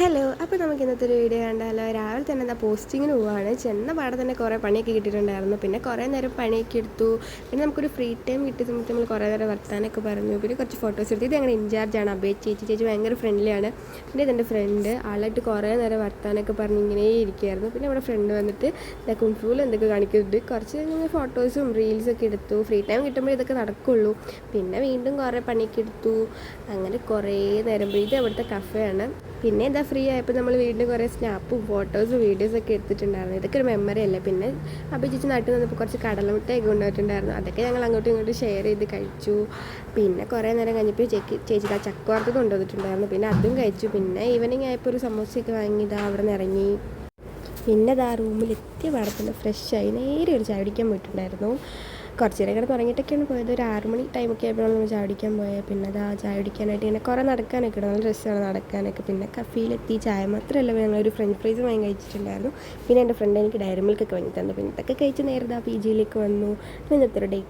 Hello, അപ്പോൾ നമുക്ക് ഇന്നത്തെ ഒരു വീഡിയോ കണ്ടാലോ. രാവിലെ തന്നെ എന്താ പോസ്റ്റിങ്ങിന് പോവുകയാണ്. ചെന്ന പാടെ തന്നെ കുറേ പണിയൊക്കെ കിട്ടിയിട്ടുണ്ടായിരുന്നു. പിന്നെ കുറേ നേരം പണിയൊക്കെ എടുത്തു. പിന്നെ നമുക്കൊരു ഫ്രീ ടൈം കിട്ടിയ സമയത്ത് നമ്മൾ കുറേ നേരം വർത്താനൊക്കെ പറഞ്ഞു. പിന്നെ കുറച്ച് ഫോട്ടോസ് എടുത്തു. ഇത് ഞങ്ങളുടെ ഇൻചാർജാണ് അബേ ചേച്ചി ഭയങ്കര ഫ്രണ്ട്ലിയാണ്. പിന്നെ ഇതെൻ്റെ ഫ്രണ്ട് ആളായിട്ട് കുറേ നേരം വർത്താനൊക്കെ പറഞ്ഞ് ഇങ്ങനെ ഇരിക്കുകയായിരുന്നു. പിന്നെ നമ്മുടെ ഫ്രണ്ട് വന്നിട്ട് കുംഫുവിൽ എന്തൊക്കെ കാണിക്കുന്നുണ്ട്. കുറച്ച് ഫോട്ടോസും റീൽസൊക്കെ എടുത്തു. ഫ്രീ ടൈം കിട്ടുമ്പോൾ ഇതൊക്കെ നടക്കുള്ളൂ. പിന്നെ വീണ്ടും കുറേ പണിയൊക്കെ എടുത്തു. അങ്ങനെ കുറേ നേരം പോയി. ഇത് അവിടുത്തെ കഫേയാണ്. പിന്നെ എന്താ ഫ്രീ ആയപ്പോൾ നമ്മൾ വീണ്ടും കുറേ സ്നാപ്പും ഫോട്ടോസും വീഡിയോസൊക്കെ എടുത്തിട്ടുണ്ടായിരുന്നു. ഇതൊക്കെ ഒരു മെമ്മറി അല്ലേ. പിന്നെ ചേച്ചി നാട്ടിൽ നിന്നപ്പോൾ കുറച്ച് കടലമുട്ടയൊക്കെ കൊണ്ടുപോയിട്ടുണ്ടായിരുന്നു. അതൊക്കെ ഞങ്ങൾ അങ്ങോട്ടും ഇങ്ങോട്ടും ഷെയർ ചെയ്ത് കഴിച്ചു. പിന്നെ കുറേ നേരം കഴിഞ്ഞപ്പോൾ ചേച്ചി ആ ചക്ക വറുത്തത് കൊണ്ടുവന്നിട്ടുണ്ടായിരുന്നു. പിന്നെ അതും കഴിച്ചു. പിന്നെ ഈവനിങ് ആയപ്പോൾ ഒരു സമോസയൊക്കെ വാങ്ങിയതാ അവിടെ നിന്ന് ഇറങ്ങി. പിന്നെ ആ റൂമിലെത്തിയ പാടെ തന്നെ ഫ്രഷായി നേരെ ഒരു ചായ കുടിക്കാൻ പോയിട്ടുണ്ടായിരുന്നു. കുറച്ച് നേരം കിടന്ന് തുടങ്ങിയിട്ടൊക്കെയാണ് പോയത്. ഒരു 6 മണി ടൈമൊക്കെ ആയപ്പോഴാണ് നമ്മൾ ചായ കുടിക്കാൻ പോയത്. പിന്നെ ചായ കുടിക്കാനായിട്ട് ഇങ്ങനെ കുറേ നടക്കാനൊക്കെ നല്ല രസമാണ് നടക്കാനൊക്കെ. പിന്നെ കഫേയിലെത്തി. ചായ മാത്രമല്ല, ഞങ്ങളൊരു ഫ്രഞ്ച് ഫ്രൈസ് വാങ്ങി കഴിച്ചിട്ടുണ്ടായിരുന്നു. പിന്നെ എൻ്റെ ഫ്രണ്ട് എനിക്ക് ഡയറി മിൽക്കൊക്കെ വാങ്ങി തന്നു. പിന്നെ ഇതൊക്കെ കഴിച്ച് നേരെ PGയിലേക്ക് വന്നു. ഇന്നത്തെ ഒരു ഡേ